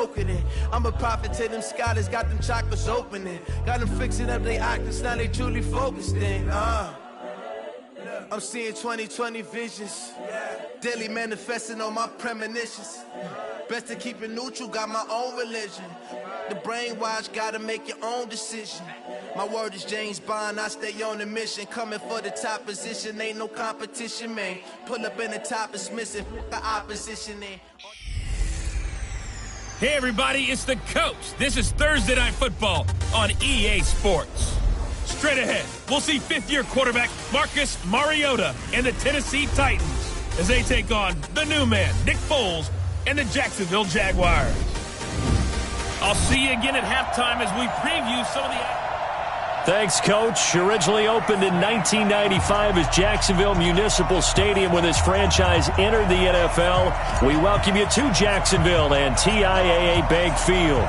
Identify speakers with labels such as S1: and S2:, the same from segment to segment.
S1: soaking it. I'm a prophet to them scholars, got them chakras opening. Got them fixing up they octaves, now they truly focused in. I'm seeing 2020 visions. Daily manifesting on my premonitions. Best to keep it neutral, got my own religion. The brainwash, gotta make your own decision. My word is James Bond, I stay on the mission. Coming for the top position, ain't no competition, man. Pull up in the top, it's missing, the opposition in.
S2: Hey everybody, it's the Coach. This is Thursday Night Football on EA Sports. Straight ahead, we'll see fifth-year quarterback Marcus Mariota and the Tennessee Titans as they take on the new man, Nick Foles, and the Jacksonville Jaguars. I'll see you again at halftime as we preview some of the...
S3: Thanks, Coach. Originally opened in 1995 as Jacksonville Municipal Stadium when this franchise entered the NFL. We welcome you to Jacksonville and TIAA Bank Field.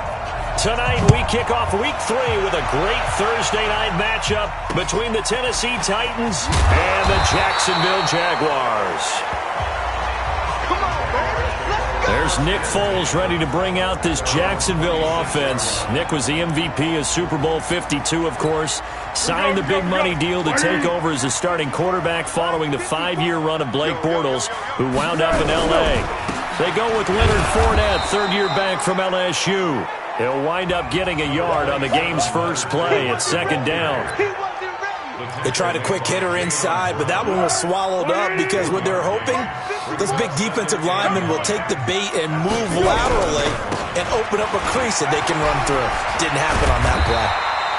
S3: Tonight, we kick off Week 3 with a great Thursday night matchup between the Tennessee Titans and the Jacksonville Jaguars. There's Nick Foles ready to bring out this Jacksonville offense. Nick was the MVP of Super Bowl 52, of course. Signed the big money deal to take over as a starting quarterback following the 5-year run of Blake Bortles, who wound up in L.A. They go with Leonard Fournette, third-year back from LSU. He'll wind up getting a yard on the game's first play at second down.
S4: They tried a quick hitter inside, but that one was swallowed up because what they're hoping, those big defensive linemen will take the bait and move laterally and open up a crease that they can run through. Didn't happen on that play.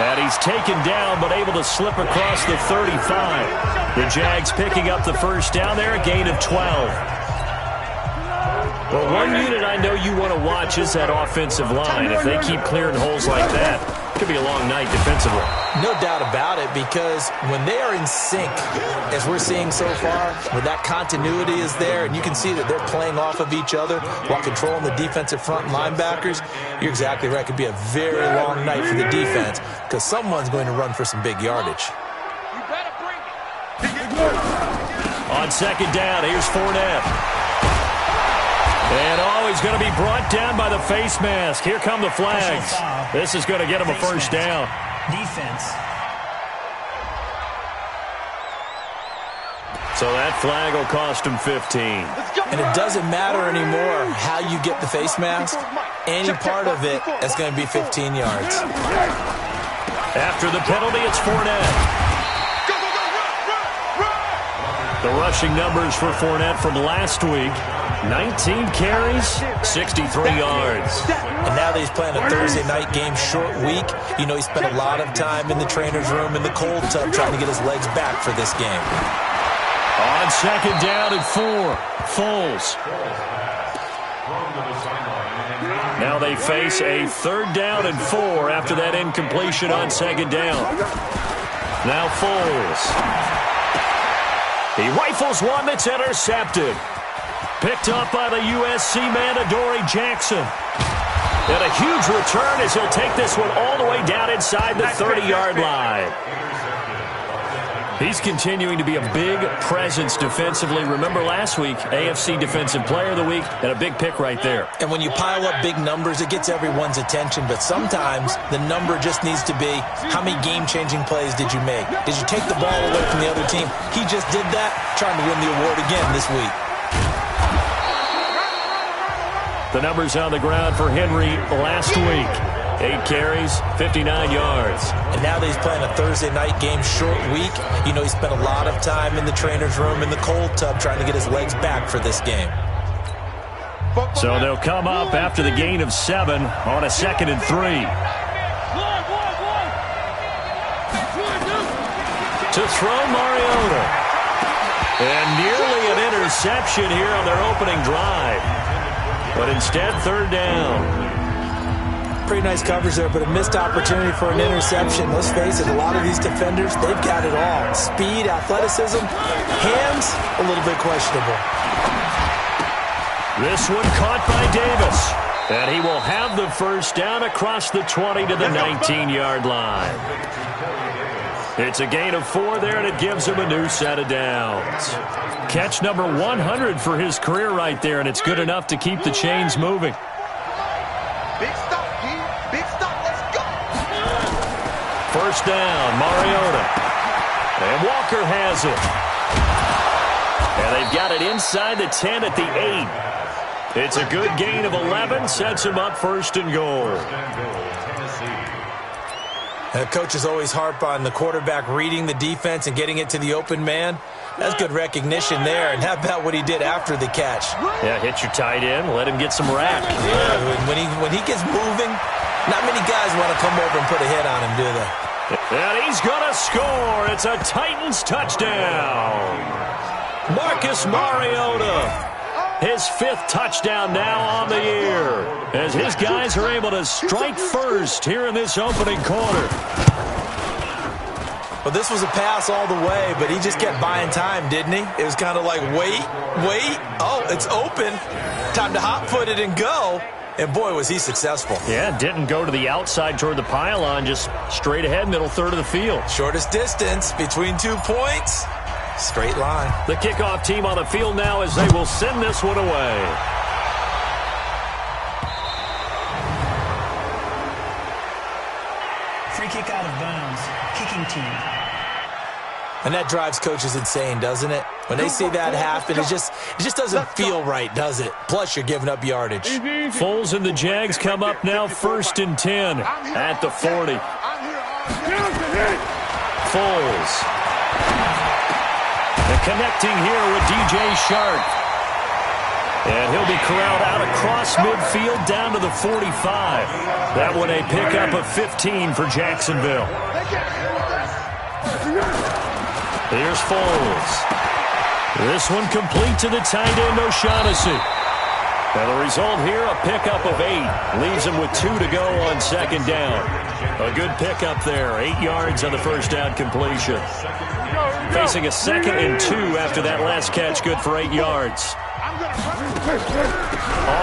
S3: And he's taken down but able to slip across the 35. The Jags picking up the first down there, a gain of 12. Well, one unit I know you want to watch is that offensive line. If they keep clearing holes like that, it could be a long night defensively.
S4: No doubt about it, because when they are in sync, as we're seeing so far, where that continuity is there, and you can see that they're playing off of each other while controlling the defensive front linebackers, you're exactly right. It could be a very long night for the defense because someone's going to run for some big yardage.
S3: On second down, here's Fournette. And he's going to be brought down by the face mask. Here come the flags. This is going to get him a first down.
S5: Defense.
S3: So that flag will cost him 15.
S4: And it doesn't matter anymore how you get the face mask. Any part of it is going to be 15 yards.
S3: After the penalty, it's Fournette. The rushing numbers for Fournette from last week. 19 carries, 63 yards.
S4: And now that he's playing a Thursday night game, short week, you know he spent a lot of time in the trainer's room in the cold tub trying to get his legs back for this game.
S3: On second down and 4, Foles. Now they face a third down and 4 after that incompletion on second down. Now Foles. He rifles one that's intercepted. Picked up by the USC man, Adoree Jackson. And a huge return as he'll take this one all the way down inside the 30-yard line. He's continuing to be a big presence defensively. Remember last week, AFC Defensive Player of the Week, and a big pick right there.
S4: And when you pile up big numbers, it gets everyone's attention. But sometimes the number just needs to be, how many game-changing plays did you make? Did you take the ball away from the other team? He just did that, trying to win the award again this week.
S3: The numbers on the ground for Henry last week. 8 carries, 59 yards.
S4: And now that he's playing a Thursday night game, short week, you know he spent a lot of time in the trainer's room in the cold tub trying to get his legs back for this game.
S3: So they'll come up after the gain of 7 on a 2nd and 3. To throw Mariota. And nearly an interception here on their opening drive. But instead, third down.
S4: Pretty nice coverage there, but a missed opportunity for an interception. Let's face it, a lot of these defenders, they've got it all. Speed, athleticism, hands, a little bit questionable.
S3: This one caught by Davis. And he will have the first down across the 20 to the 19-yard line. It's a gain of 4 there, and it gives him a new set of downs. Catch number 100 for his career right there, and it's good enough to keep the chains moving.
S5: Big stop, G. Big stop. Let's go.
S3: First down, Mariota. And Walker has it. And they've got it inside the 10 at the 8. It's a good gain of 11. Sets him up first and goal.
S4: Coaches always harp on the quarterback reading the defense and getting it to the open man. That's good recognition there. And how about what he did after the catch?
S3: Yeah, hit your tight end. Let him get some rack.
S4: Yeah, when he gets moving, not many guys want to come over and put a hit on him, do they?
S3: And he's going to score. It's a Titans touchdown. Marcus Mariota. His 5th touchdown now on the year, as his guys are able to strike first here in this opening quarter.
S4: Well, this was a pass all the way, but he just kept buying time, didn't he? It was kind of like, wait. Oh, it's open. Time to hot-foot it and go. And, boy, was he successful.
S3: Yeah, didn't go to the outside toward the pylon, just straight ahead, middle third of the field.
S4: Shortest distance between 2 points. Straight line.
S3: The kickoff team on the field now as they will send this one away.
S6: Free kick out of bounds. Kicking team.
S4: And that drives coaches insane, doesn't it? When they see that happen, it just doesn't feel right, does it? Plus, you're giving up yardage.
S3: Foles and the Jags come up now 1st and 10 at the 40. Foles. And connecting here with DJ Shark. And he'll be corralled out across midfield down to the 45. That one a pickup of 15 for Jacksonville. Here's Foles. This one complete to the tight end, O'Shaughnessy. And the result here, a pickup of 8. Leaves him with 2 to go on 2nd down. A good pickup there. 8 yards on the first down completion. Facing a 2nd and 2 after that last catch, good for 8 yards. On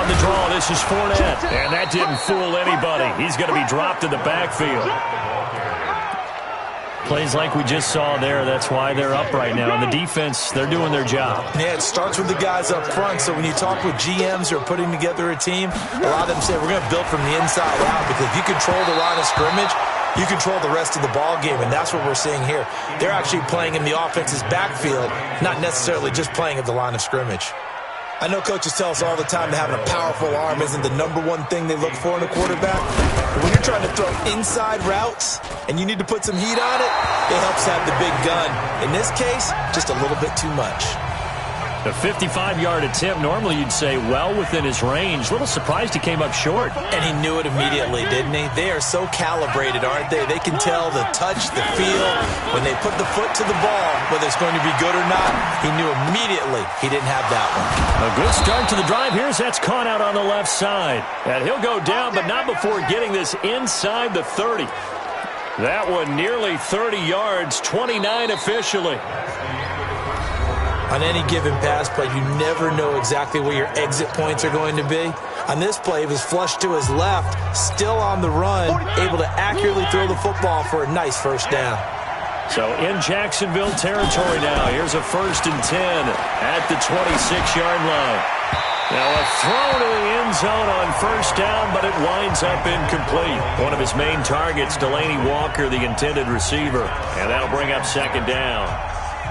S3: the draw, this is Fournette. And that didn't fool anybody. He's going to be dropped in the backfield. Plays like we just saw there, that's why they're up right now. And the defense, they're doing their job.
S4: Yeah, it starts with the guys up front. So when you talk with GMs who are putting together a team, a lot of them say, we're going to build from the inside out. Because if you control the line of scrimmage, you control the rest of the ball game, and that's what we're seeing here. They're actually playing in the offense's backfield, not necessarily just playing at the line of scrimmage. I know coaches tell us all the time that having a powerful arm isn't the #1 thing they look for in a quarterback. But when you're trying to throw inside routes and you need to put some heat on it, it helps have the big gun. In this case, just a little bit too much.
S3: A 55-yard attempt, normally you'd say well within his range. A little surprised he came up short.
S4: And he knew it immediately, didn't he? They are so calibrated, aren't they? They can tell the touch, the feel. When they put the foot to the ball, whether it's going to be good or not, he knew immediately he didn't have that one.
S3: A good start to the drive. Here's that's caught out on the left side. And he'll go down, but not before getting this inside the 30. That one nearly 30 yards, 29 officially.
S4: On any given pass play, you never know exactly where your exit points are going to be. On this play, it was flushed to his left, still on the run, able to accurately throw the football for a nice first down.
S3: So in Jacksonville territory now, here's a 1st and 10 at the 26-yard line. Now a throw to the end zone on first down, but it winds up incomplete. One of his main targets, Delaney Walker, the intended receiver, and that'll bring up 2nd down.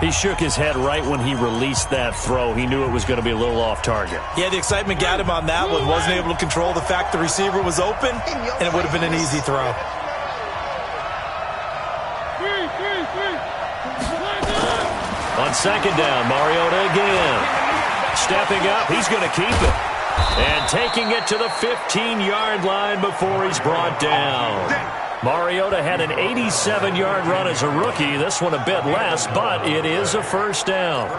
S3: He shook his head right when he released that throw. He knew it was going to be a little off target.
S4: Yeah, the excitement got him on that one. Wasn't able to control the fact the receiver was open, and it would have been an easy throw.
S3: On 2nd down, Mariota again. Stepping up, he's going to keep it. And taking it to the 15-yard line before he's brought down. Mariota had an 87-yard run as a rookie. This one a bit less, but it is a first down.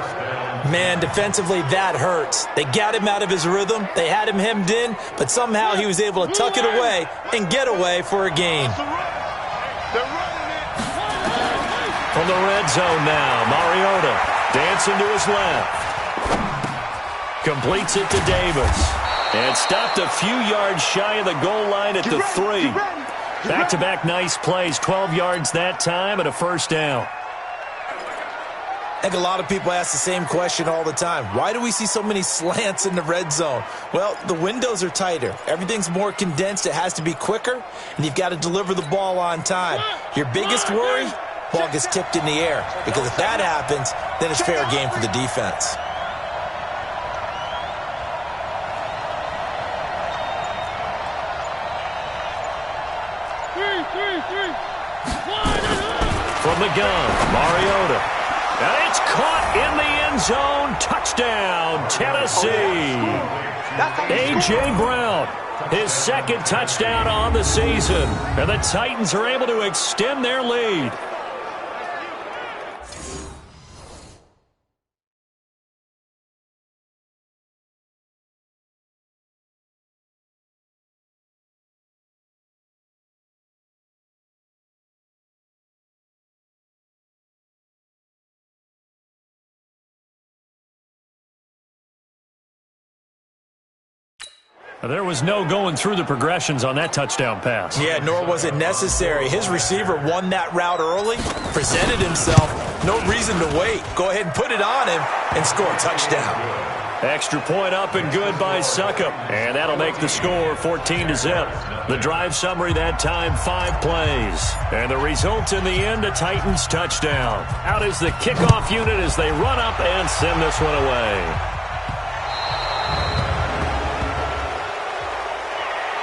S4: Man, defensively, that hurts. They got him out of his rhythm. They had him hemmed in, but somehow he was able to tuck it away and get away for a gain.
S3: From the red zone now, Mariota dancing to his left. Completes it to Davis. And stopped a few yards shy of the goal line at the 3. Back-to-back nice plays, 12 yards that time and a first down.
S4: I think a lot of people ask the same question all the time. Why do we see so many slants in the red zone? Well, the windows are tighter. Everything's more condensed. It has to be quicker, and you've got to deliver the ball on time. Your biggest worry? Ball gets tipped in the air, because if that happens, then it's fair game for the defense.
S3: From the gun, Mariota. And it's caught in the end zone. Touchdown, Tennessee. A.J. Brown, his second touchdown on the season. And the Titans are able to extend their lead. There was no going through the progressions on that touchdown pass.
S4: Yeah, nor was it necessary. His receiver won that route early, presented himself. No reason to wait. Go ahead and put it on him and score a touchdown.
S3: Extra point up and good by Succop. And that'll make the score 14-0. The drive summary that time, 5 plays. And the result in the end, a Titans touchdown. Out is the kickoff unit as they run up and send this one away.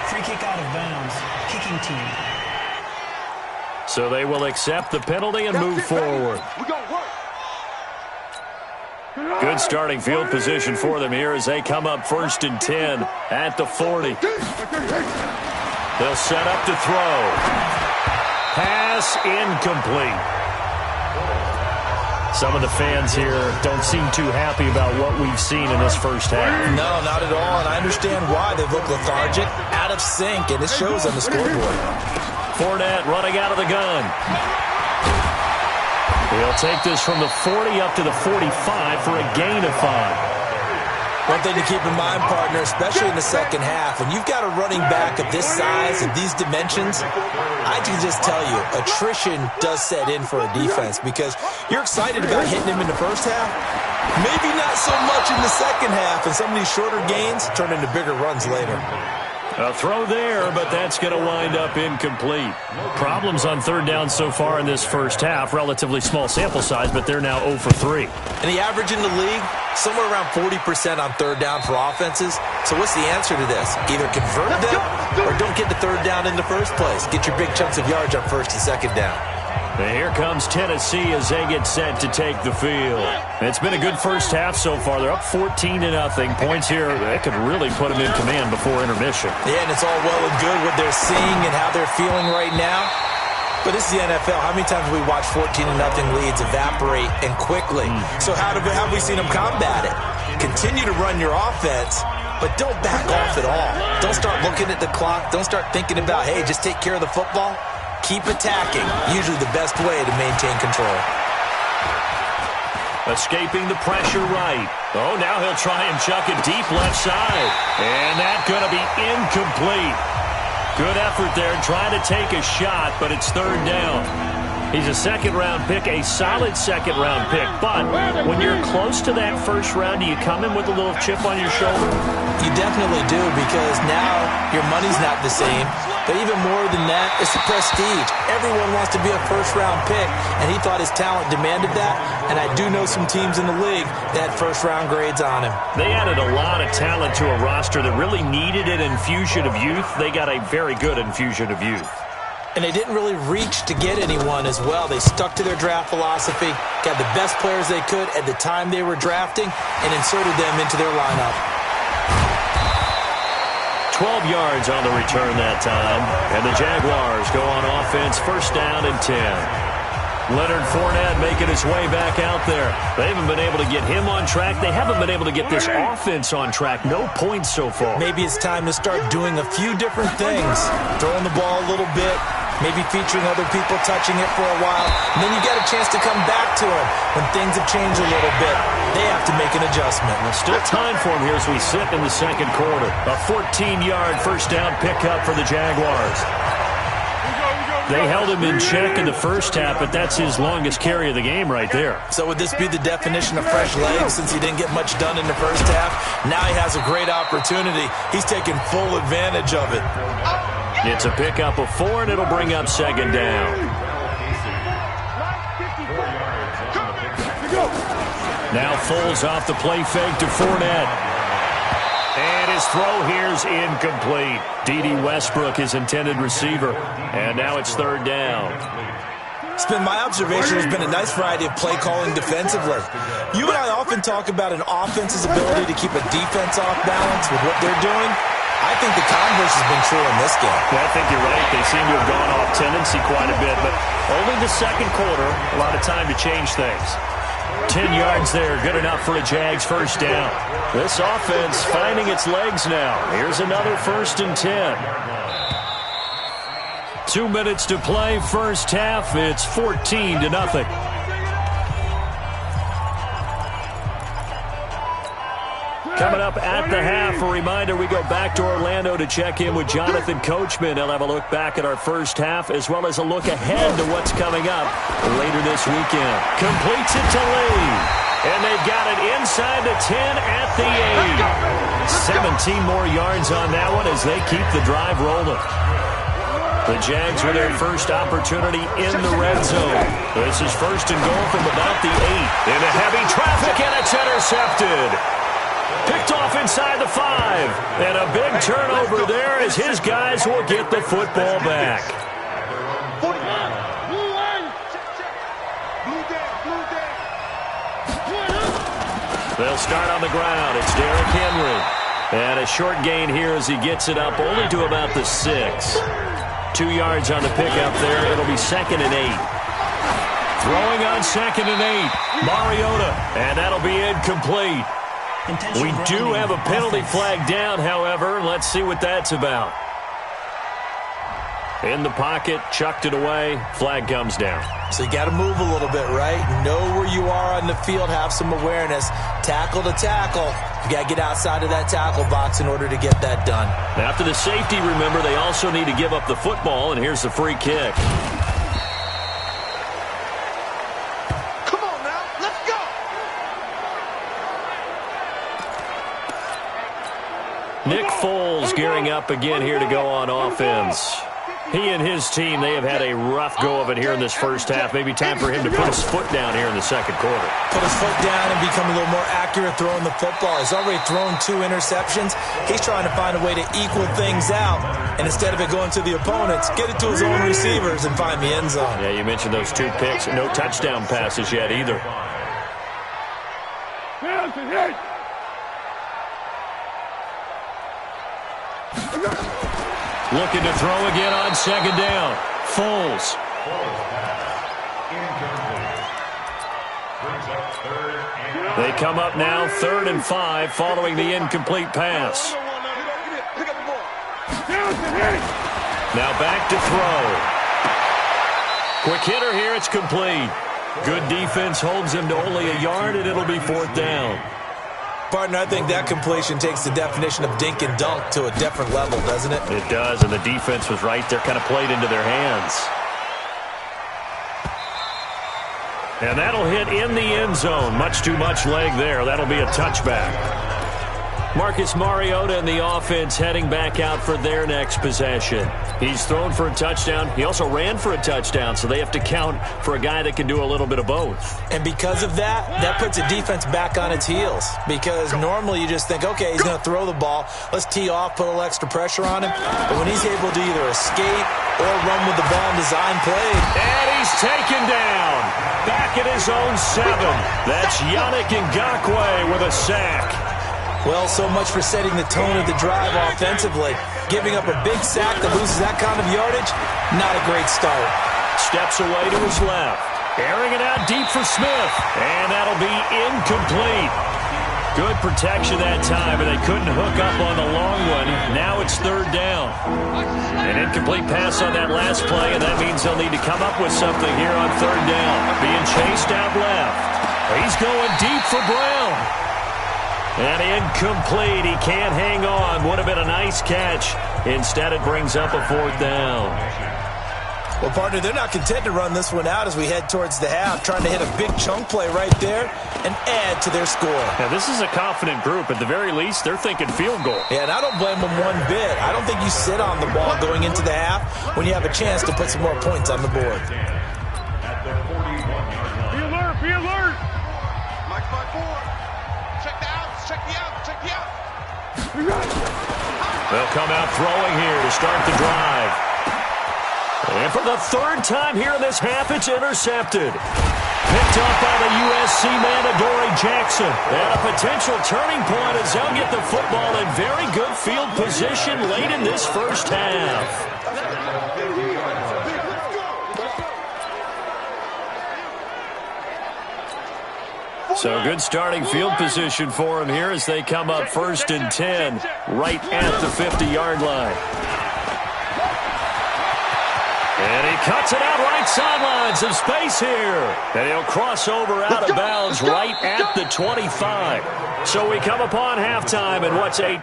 S6: Free kick out of bounds. Kicking team.
S3: So they will accept the penalty and move forward. Good starting field position for them here as they come up 1st and 10 at the 40. They'll set up to throw. Pass incomplete. Some of the fans here don't seem too happy about what we've seen in this first half.
S4: No, not at all, and I understand why. They look lethargic, out of sync, and it shows on the scoreboard.
S3: Fournette running out of the gun. He'll take this from the 40 up to the 45 for a gain of 5.
S4: One thing to keep in mind, partner, especially in the second half, when you've got a running back of this size and these dimensions, I can just tell you, attrition does set in for a defense because you're excited about hitting him in the first half. Maybe not so much in the second half, and some of these shorter gains turn into bigger runs later.
S3: A throw there, but that's going to wind up incomplete. Problems on third down so far in this first half. Relatively small sample size, but they're now 0 for 3.
S4: And the average in the league, somewhere around 40% on third down for offenses. So what's the answer to this? Either convert them or don't get the third down in the first place. Get your big chunks of yards on first and second down.
S3: And here comes Tennessee as they get set to take the field. It's been a good first half so far. They're up 14-0. Points here, that could really put them in command before intermission.
S4: Yeah, and it's all well and good what they're seeing and how they're feeling right now. But this is the NFL. How many times have we watched 14-0 leads evaporate and quickly? So how have we seen them combat it? Continue to run your offense, but don't back off at all. Don't start looking at the clock. Don't start thinking about, hey, just take care of the football. Keep attacking. Usually the best way to maintain control.
S3: Escaping the pressure right. Oh, now he'll try and chuck it deep left side. And that's going to be incomplete. Good effort there trying to take a shot, but it's third down. He's a second-round pick, a solid second-round pick. But when you're close to that first round, do you come in with a little chip on your shoulder?
S4: You definitely do, because now your money's not the same. But even more than that, it's the prestige. Everyone wants to be a first-round pick, and he thought his talent demanded that. And I do know some teams in the league that first-round grades on him.
S3: They added a lot of talent to a roster that really needed an infusion of youth. They got a very good infusion of youth.
S4: And they didn't really reach to get anyone as well. They stuck to their draft philosophy, got the best players they could at the time they were drafting, and inserted them into their lineup.
S3: 12 yards on the return that time. And the Jaguars go on offense, first down and 10. Leonard Fournette making his way back out there. They haven't been able to get him on track. They haven't been able to get this offense on track. No points so far.
S4: Maybe it's time to start doing a few different things. Throwing the ball a little bit. Maybe featuring other people touching it for a while. And then you get a chance to come back to him when things have changed a little bit. They have to make an adjustment.
S3: There's still time for him here as we sit in the second quarter. A 14-yard first down pickup for the Jaguars. They held him in check in the first half, but that's his longest carry of the game right there.
S4: So would this be the definition of fresh legs since he didn't get much done in the first half? Now he has a great opportunity. He's taking full advantage of it.
S3: It's a pickup of 4, and it'll bring up second down. Now Foles off the play fake to Fournette. And his throw here's incomplete. D.D. Westbrook, his intended receiver. And now it's third down.
S4: It's been my observation there's been a nice variety of play calling defensively. You and I often talk about an offense's ability to keep a defense off balance with what they're doing. I think the converse has been true in this game.
S3: Yeah, I think you're right. They seem to have gone off tendency quite a bit, but only the second quarter, a lot of time to change things. 10 yards there, good enough for a Jags first down. This offense finding its legs now. Here's another 1st and 10. 2 minutes to play, first half. It's 14-0. Coming up at the half, a reminder, we go back to Orlando to check in with Jonathan Coachman. He'll have a look back at our first half as well as a look ahead to what's coming up later this weekend. Completes it to Lee. And they've got it inside the 10 at the 8. 17 more yards on that one as they keep the drive rolling. The Jags with their first opportunity in the red zone. This is 1st and goal from about the 8. Into heavy traffic, and it's intercepted. Picked off inside the 5. And a big turnover there as his guys will get the football back. They'll start on the ground. It's Derrick Henry. And a short gain here as he gets it up only to about the 6. 2 yards on the pickup there. It'll be 2nd and 8. Throwing on 2nd and 8. Mariota. And that'll be incomplete. We do have a penalty flag down, however. Let's see what that's about. In the pocket, chucked it away. Flag comes down.
S4: So you got to move a little bit, right? Know where you are on the field. Have some awareness. Tackle to tackle. You got to get outside of that tackle box in order to get that done.
S3: After the safety, remember, they also need to give up the football, and here's the free kick. Nick Foles gearing up again here to go on offense. He and his team, they have had a rough go of it here in this first half. Maybe time for him to put his foot down here in the second quarter.
S4: Put his foot down and become a little more accurate throwing the football. He's already thrown 2 interceptions. He's trying to find a way to equal things out. And instead of it going to the opponents, get it to his own receivers and find the end zone.
S3: Yeah, you mentioned those 2 picks. No touchdown passes yet either. Looking to throw again on 2nd down. Foles. They come up now 3rd and 5 following the incomplete pass. Now back to throw. Quick hitter here, it's complete. Good defense holds him to only a yard, and it'll be 4th down.
S4: Partner, I think that completion takes the definition of dink and dunk to a different level, doesn't it?
S3: It does, and the defense was right there, kind of played into their hands. And that'll hit in the end zone. Much too much leg there. That'll be a touchback. Marcus Mariota and the offense heading back out for their next possession. He's thrown for a touchdown. He also ran for a touchdown, so they have to count for a guy that can do a little bit of both.
S4: And because of that, that puts the defense back on its heels. Because normally you just think, okay, he's going to throw the ball. Let's tee off, put a little extra pressure on him. But when he's able to either escape or run with the ball and design plays.
S3: And he's taken down. Back at his own 7. That's Yannick Ngakoue with a sack.
S4: Well, so much for setting the tone of the drive offensively. Giving up a big sack that loses that kind of yardage, not a great start.
S3: Steps away to his left. Airing it out deep for Smith. And that'll be incomplete. Good protection that time, and they couldn't hook up on the long one. Now it's 3rd down. An incomplete pass on that last play, and that means they'll need to come up with something here on 3rd down. Being chased out left. He's going deep for Brown. And incomplete. He can't hang on. Would have been a nice catch. Instead, it brings up a 4th down.
S4: Well, partner, they're not content to run this one out as we head towards the half, trying to hit a big chunk play right there and add to their score.
S3: Now, this is a confident group. At the very least, they're thinking field goal.
S4: Yeah, and I don't blame them one bit. I don't think you sit on the ball going into the half when you have a chance to put some more points on the board.
S7: Be alert, be alert.
S5: Mike 5-4. Check the outs, check the outs, check the outs.
S3: They'll come out throwing here to start the drive. And for the third time here in this half, it's intercepted. Picked up by the USC man, Adoree Jackson. And a potential turning point as they'll get the football in very good field position late in this first half. So good starting field position for him here as they come up 1st and 10 right at the 50-yard line. And he cuts it out right sideline. Some space here. And he'll cross over out of bounds right at the 25. So we come upon halftime and what's a...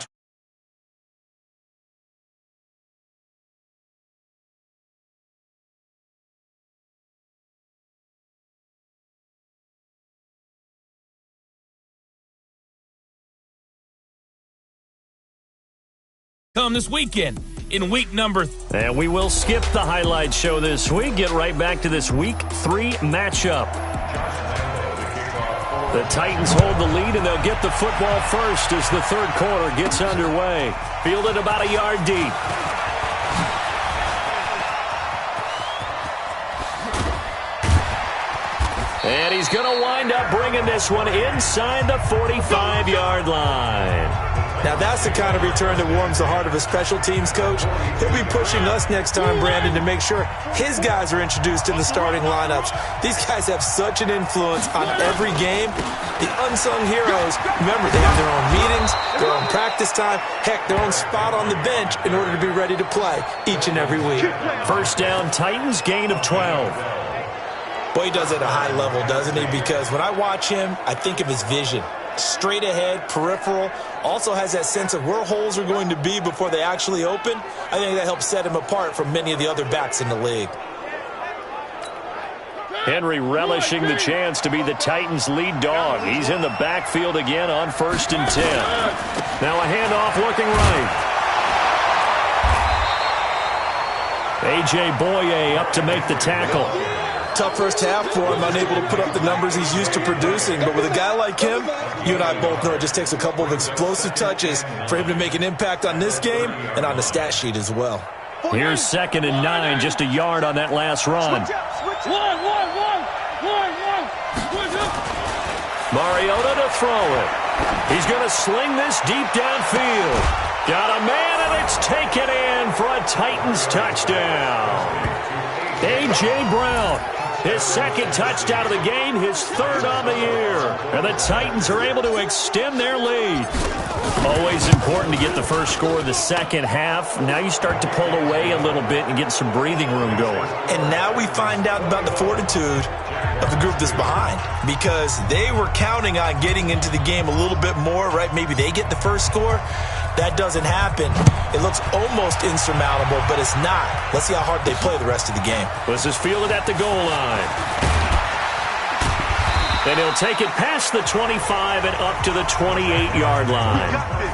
S2: Come this weekend in week number.
S3: And we will skip the highlight show this week. Get right back to this week 3 matchup. The Titans hold the lead, and they'll get the football first as the third quarter gets underway. Fielded about a yard deep. And he's going to wind up bringing this one inside the 45-yard line.
S4: Now, that's the kind of return that warms the heart of a special teams coach. He'll be pushing us next time, Brandon, to make sure his guys are introduced in the starting lineups. These guys have such an influence on every game. The unsung heroes, remember, they have their own meetings, their own practice time, heck, their own spot on the bench in order to be ready to play each and every week.
S3: First down, Titans, gain of 12.
S4: Boy, he does it at a high level, doesn't he? Because when I watch him, I think of his vision. Straight ahead, peripheral, also has that sense of where holes are going to be before they actually open. I think that helps set him apart from many of the other backs in the league.
S3: Henry relishing the chance to be the Titans' lead dog. He's in the backfield again on 1st and 10. Now a handoff looking right. A.J. Boye up to make the tackle.
S4: Tough first half for him, unable to put up the numbers he's used to producing. But with a guy like him, you and I both know it just takes a couple of explosive touches for him to make an impact on this game and on the stat sheet as well.
S3: Here's 2nd and 9, just a yard on that last run. Mariota to throw it. He's going to sling this deep downfield. Got a man, and it's taken in for a Titans touchdown. A.J. Brown. His 2nd touchdown of the game, his 3rd on the year. And the Titans are able to extend their lead. Always important to get the first score of the second half. Now you start to pull away a little bit and get some breathing room going.
S4: And now we find out about the fortitude of the group that's behind, because they were counting on getting into the game a little bit more, right? Maybe they get the first score. That doesn't happen. It looks almost insurmountable, but it's not. Let's see how hard they play the rest of the game.
S3: This is fielded at the goal line. And he'll take it past the 25 and up to the 28-yard line.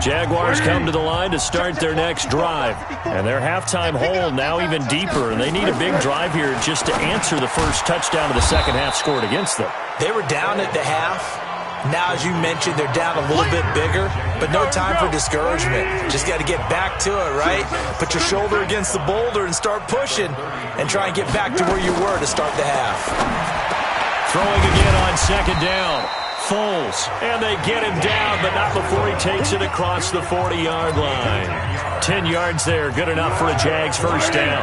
S3: Jaguars come to the line to start their next drive. And their halftime hole now even deeper. And they need a big drive here just to answer the first touchdown of the second half scored against them.
S4: They were down at the half. Now, as you mentioned, they're down a little bit bigger, but no time for discouragement. Just got to get back to it, right? Put your shoulder against the boulder and start pushing and try and get back to where you were to start the half.
S3: Throwing again on 2nd down. Foles, and they get him down, but not before he takes it across the 40-yard line. 10 yards there, good enough for a Jags first down.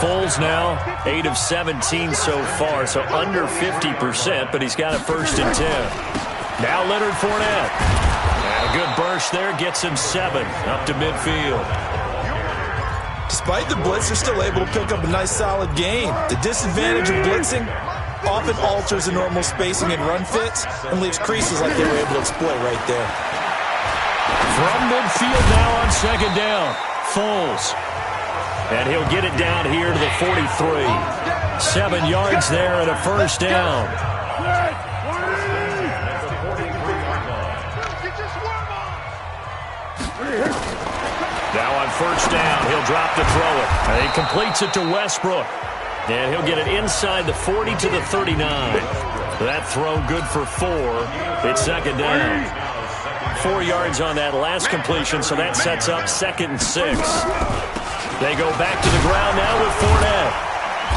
S3: Foles now, 8 of 17 so far, so under 50%, but he's got a 1st and 10. Now Leonard Fournette. And a good burst there, gets him 7 up to midfield.
S4: Despite the blitz, they're still able to pick up a nice solid gain. The disadvantage of blitzing often alters the normal spacing and run fits and leaves creases like they were able to exploit right there.
S3: From midfield now on second down. Foles. And he'll get it down here to the 43. 7 yards there and a first down. Now on first down, he'll drop to throw it. And he completes it to Westbrook. And he'll get it inside the 40 to the 39. That throw good for 4. It's second down. 4 yards on that last completion, so that sets up 2nd and 6. They go back to the ground now with Fournette.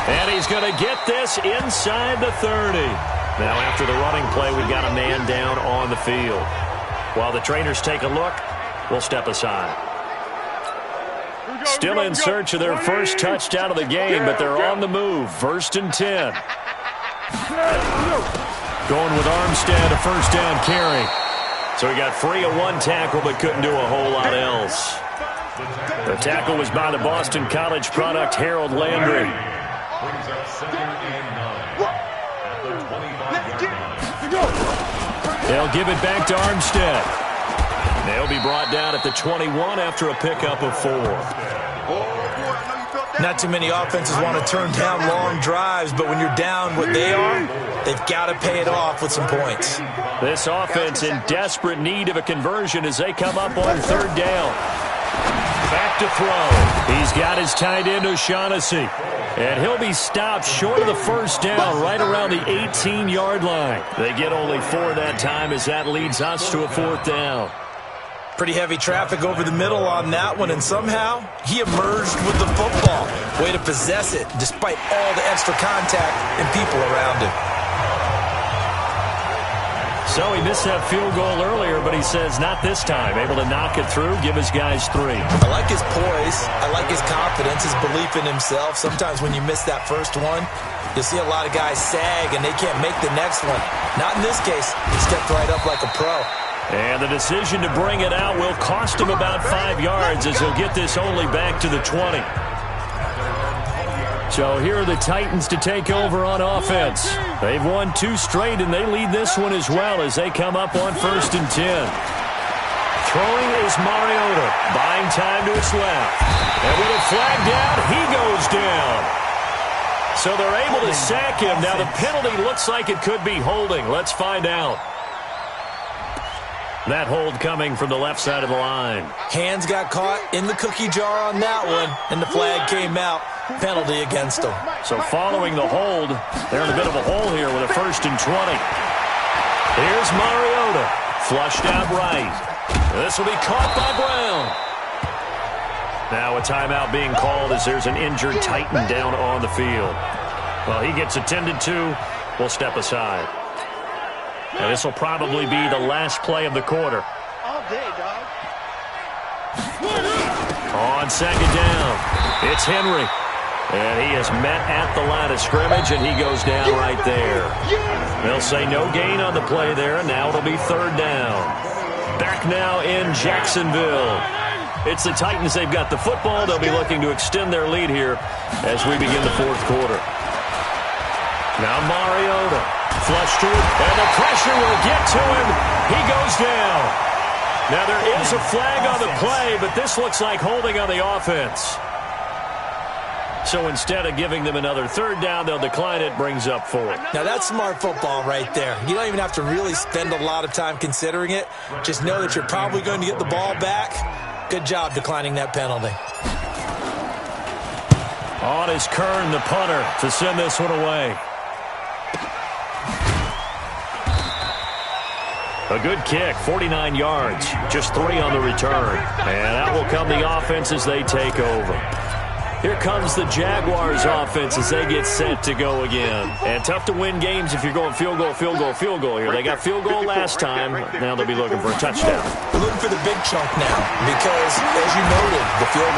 S3: And he's going to get this inside the 30. Now after the running play, we've got a man down on the field. While the trainers take a look, we'll step aside. Still in search of their first touchdown of the game, but they're on the move. 1st and 10. Going with Armstead, a first down carry. So he got free of 1 tackle, but couldn't do a whole lot else. The tackle was by the Boston College product, Harold Landry. They'll give it back to Armstead. They'll be brought down at the 21 after a pickup of 4.
S4: Not too many offenses want to turn down long drives, but when you're down what they are, they've got to pay it off with some points.
S3: This offense in desperate need of a conversion as they come up on 3rd down. Back to throw. He's got his tight end O'Shaughnessy. And he'll be stopped short of the first down right around the 18-yard line. They get only 4 that time as that leads us to a 4th down.
S4: Pretty heavy traffic over the middle on that one, and somehow he emerged with the football. Way to possess it despite all the extra contact and people around him.
S3: So he missed that field goal earlier, but he says not this time. Able to knock it through, give his guys 3.
S4: I like his poise. I like his confidence, his belief in himself. Sometimes when you miss that first one, you'll see a lot of guys sag and they can't make the next one. Not in this case. He stepped right up like a pro.
S3: And the decision to bring it out will cost him about 5 yards as he'll get this only back to the 20. So here are the Titans to take over on offense. They've won 2 straight, and they lead this one as well as they come up on 1st and 10. Throwing is Mariota, buying time to his left. And with a flag down, he goes down. So they're able to sack him. Now the penalty looks like it could be holding. Let's find out. That hold coming from the left side of the line.
S4: Hands got caught in the cookie jar on that one, and the flag came out. Penalty against them.
S3: So following the hold, they're in a bit of a hole here with a 1st and 20. Here's Mariota. Flushed out right. This will be caught by Brown. Now a timeout being called as there's an injured Titan down on the field. Well, he gets attended to. We'll step aside. And this will probably be the last play of the quarter.
S5: All day, dog.
S3: On second down, it's Henry. And he is met at the line of scrimmage, and he goes down right there. They'll say no gain on the play there, and now it'll be 3rd down. Back now in Jacksonville. It's the Titans. They've got the football. They'll be looking to extend their lead here as we begin the 4th quarter. Now Mariota. Flush to it, and the pressure will get to him. He goes down. Now there is a flag on the play, but this looks like holding on the offense. So instead of giving them another 3rd down, they'll decline it, brings up 4.
S4: Now that's smart football right there. You don't even have to really spend a lot of time considering it. Just know that you're probably going to get the ball back. Good job declining that penalty.
S3: On is Kern, the punter, to send this one away. A good kick, 49 yards, just 3 on the return. And out will come the offense as they take over. Here comes the Jaguars offense as they get set to go again. And tough to win games if you're going field goal, field goal, field goal here. They got field goal last time. Now they'll be looking for a touchdown.
S4: We're looking for the big chunk now because, as you noted, the field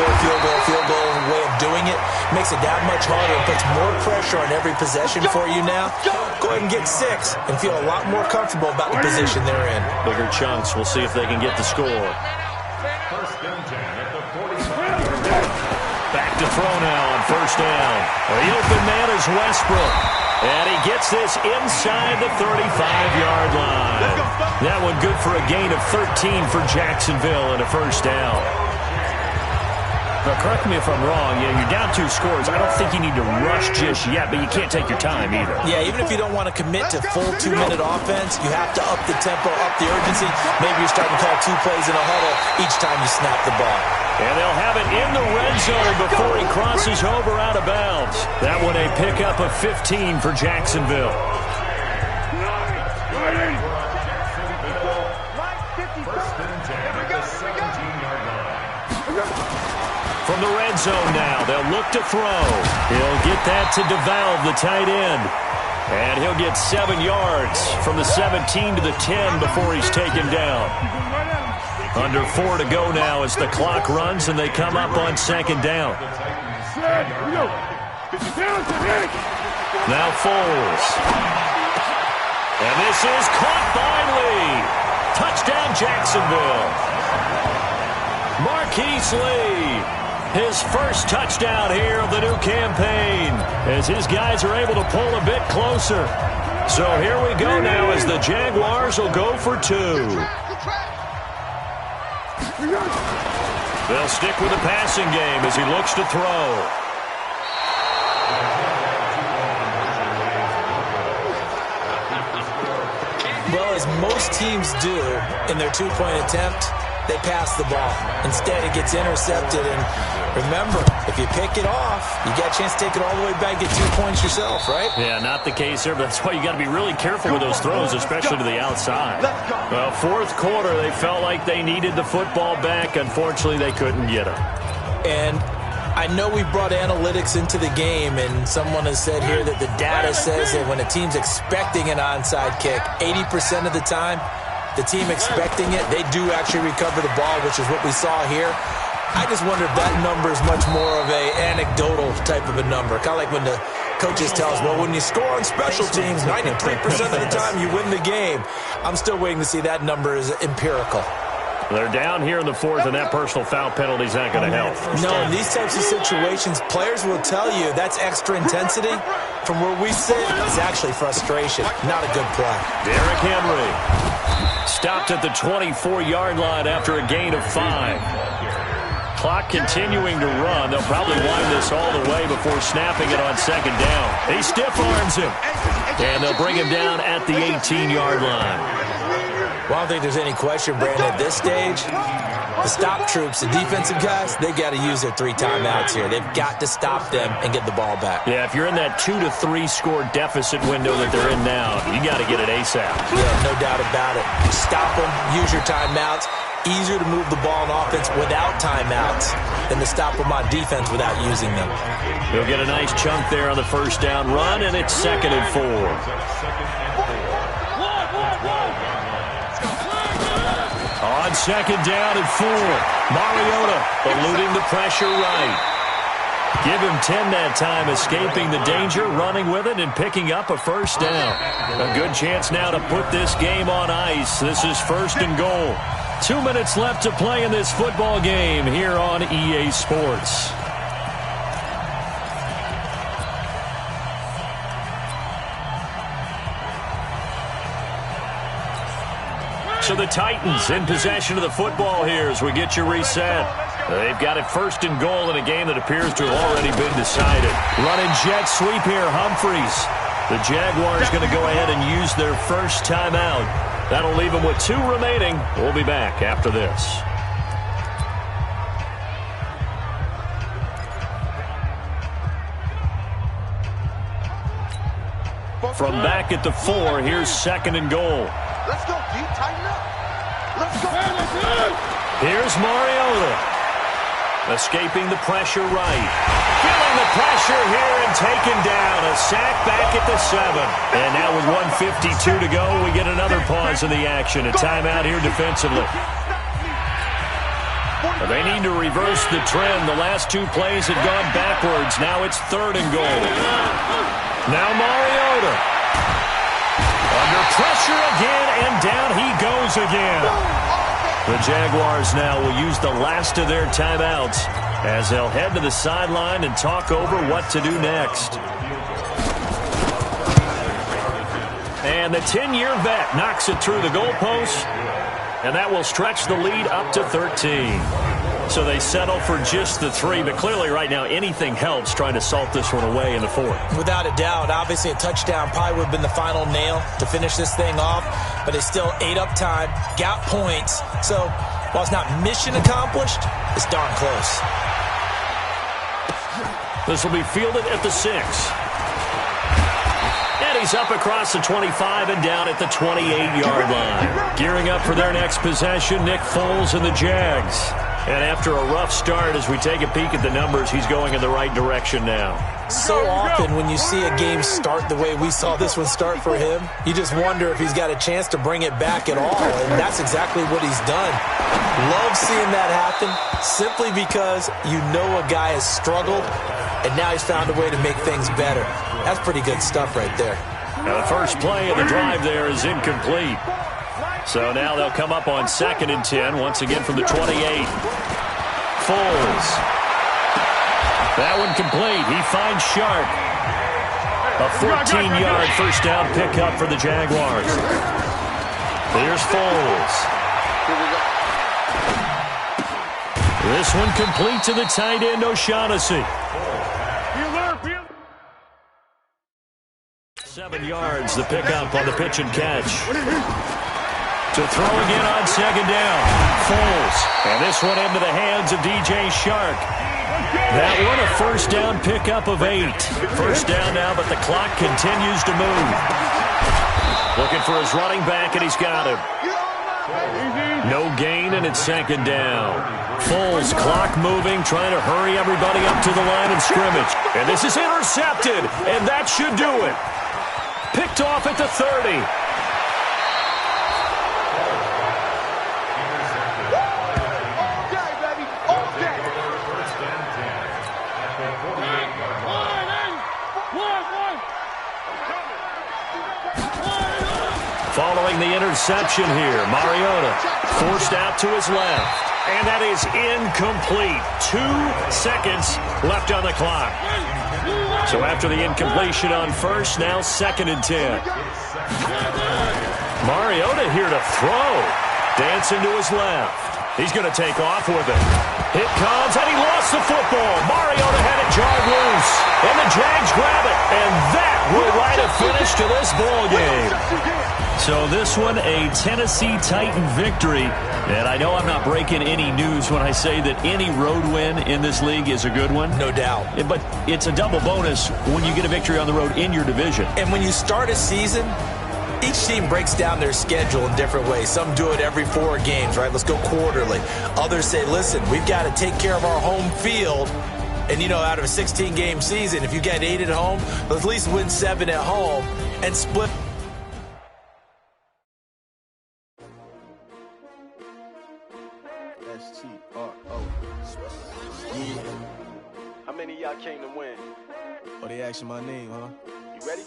S4: goal way of doing it makes it that much harder and puts more pressure on every possession for you now. Go ahead and get 6 and feel a lot more comfortable about the position they're in.
S3: Bigger chunks. We'll see if they can get the score. Back to throw now on 1st down. The open man is Westbrook. And he gets this inside the 35-yard line. That one good for a gain of 13 for Jacksonville and a first down. Now, correct me if I'm wrong. Yeah, you're down 2 scores. I don't think you need to rush just yet, but you can't take your time either.
S4: Yeah, even if you don't want to commit to full 2-minute offense, you have to up the tempo, up the urgency. Maybe you're starting to call 2 plays in a huddle each time you snap the ball.
S3: And they'll have it in the red zone before he crosses over out of bounds. That one a pickup of 15 for Jacksonville. From the red zone now, they'll look to throw. He'll get that to DeValve, the tight end. And he'll get 7 yards from the 17 to the 10 before he's taken down. Under 4 to go now as the clock runs and they come up on second down. Now Foles. And this is caught by Lee. Touchdown Jacksonville. Marquise Lee. His first touchdown here of the new campaign as his guys are able to pull a bit closer. So here we go now as the Jaguars will go for 2. They'll stick with the passing game as he looks to throw.
S4: Well, as most teams do in their 2-point attempt, they pass the ball. Instead, it gets intercepted. And remember, if you pick it off, you got a chance to take it all the way back, get 2 points yourself, right?
S3: Yeah, not the case there, but that's why you got to be really careful with those throws, especially to the outside. Well, fourth quarter, they felt like they needed the football back. Unfortunately, they couldn't get it.
S4: And I know we brought analytics into the game, and someone has said here that the data says that when a team's expecting an onside kick, 80% of the time, the team expecting it, they do actually recover the ball, which is what we saw here. I just wonder if that number is much more of a anecdotal type of a number. Kind of like when the coaches tell us, well, when you score on special teams, 93% of the time you win the game. I'm still waiting to see that number is empirical.
S3: They're down here in the fourth, and that personal foul penalty is not going to help.
S4: No, in these types of situations, players will tell you that's extra intensity. From where we sit, it's actually frustration. Not a good play.
S3: Derrick Henry stopped at the 24-yard line after a gain of 5. Clock continuing to run. They'll probably wind this all the way before snapping it on second down. He stiff arms him, and they'll bring him down at the 18-yard line.
S4: Well, I don't think there's any question, Brandon, at this stage, the stop troops, the defensive guys, they got to use their 3 timeouts here. They've got to stop them and get the ball back.
S3: Yeah, if you're in that 2 to 3 score deficit window that they're in now, you got to get it ASAP.
S4: Yeah, no doubt about it. Stop them, use your timeouts. Easier to move the ball on offense without timeouts than to stop them on defense without using them.
S3: He'll get a nice chunk there on the first down run, and it's 2nd and 4. On second down and 4, Mariota eluding the pressure right. Give him 10 that time, escaping the danger, running with it, and picking up a first down. A good chance now to put this game on ice. This is 1st and goal. 2 minutes left to play in this football game here on EA Sports. So the Titans in possession of the football here as we get you reset. They've got it 1st and goal in a game that appears to have already been decided. Running jet sweep here, Humphreys. The Jaguars going to go ahead and use their first timeout. That'll leave them with 2 remaining. We'll be back after this. From back at the 4, here's 2nd and goal.
S5: Let's go, D. Tighten up. Let's go.
S3: Here's Mariota. Escaping the pressure right. Feeling the pressure here and taken down. A sack back at the 7. And now with 1:52 to go, we get another pause in the action. A timeout here defensively. They need to reverse the trend. The last 2 plays had gone backwards. Now it's 3rd and goal. Now Mariota. Under pressure again, and down he goes again. The Jaguars now will use the last of their timeouts as they'll head to the sideline and talk over what to do next. And the 10-year vet knocks it through the goalpost, and that will stretch the lead up to 13. So they settle for just the 3, but clearly right now anything helps trying to salt this one away in the 4th.
S4: Without a doubt, obviously a touchdown probably would have been the final nail to finish this thing off, but it's still ate up time, got points. So while it's not mission accomplished, it's darn close.
S3: This will be fielded at the 6. And he's up across the 25 and down at the 28-yard line. Gearing up for their next possession, Nick Foles and the Jags. And after a rough start, as we take a peek at the numbers, he's going in the right direction now.
S4: So often when you see a game start the way we saw this one start for him, you just wonder if he's got a chance to bring it back at all, and that's exactly what he's done. Love seeing that happen simply because you know a guy has struggled, and now he's found a way to make things better. That's pretty good stuff right there.
S3: Now the first play of the drive there is incomplete. So now they'll come up on 2nd and 10, once again from the 28. Foles. That one complete. He finds Sharp. A 14-yard first down pickup for the Jaguars. Here's Foles. This one complete to the tight end, O'Shaughnessy. 7 yards, the pickup on the pitch and catch. To throw again on 2nd down. Foles. And this one into the hands of DJ Shark. That one a first down pickup of 8. First down now, but the clock continues to move. Looking for his running back, and he's got him. No gain, and it's 2nd down. Foles, clock moving, trying to hurry everybody up to the line of scrimmage. And this is intercepted, and that should do it. Picked off at the 30. Following the interception here, Mariota forced out to his left. And that is incomplete. 2 seconds left on the clock. So after the incompletion on first, now 2nd and 10. Mariota here to throw. Dancing to his left. He's going to take off with it. It comes, and he lost the football. Mariota had it jarred loose. And the Jags grab it. And that will write a finish to this ball game. So this one, a Tennessee Titan victory. And I know I'm not breaking any news when I say that any road win in this league is a good one.
S4: No doubt.
S3: But it's a double bonus when you get a victory on the road in your division.
S4: And when you start a season, each team breaks down their schedule in different ways. Some do it every 4 games, right? Let's go quarterly. Others say, listen, we've got to take care of our home field. And, you know, out of a 16-game season, if you get 8 at home, let's at least win 7 at home and split.
S8: How many of y'all came to win?
S1: Oh, they asking my name, huh?
S8: You ready?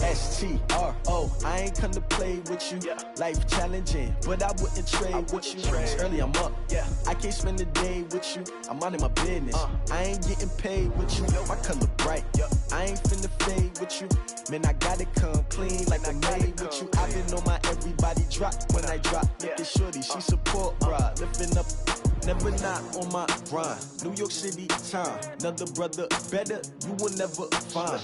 S1: S-T-R-O, I ain't come to play with you.
S8: Yeah.
S1: Life challenging, but I wouldn't trade with you. It's early, I'm up.
S8: Yeah.
S1: I can't spend the day with you. I'm minding my business. I ain't getting paid with you. My color bright.
S8: Yeah.
S1: I ain't finna fade with you. Man, I gotta come clean like I'm made with you. I've been on my everybody drop when I drop. Look at shorty, she support ride. Lifting up. Never not on my grind. New York City time. Another brother better, you will never find.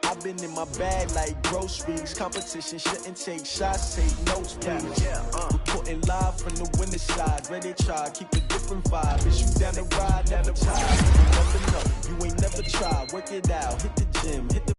S1: I've been in my bag like groceries. Competition shouldn't take shots, take notes, please. Reporting live from the winter side. Ready to try, keep a different vibe. Is you down the ride, never try. You never know, you ain't never tried. Work it out, hit the gym, hit the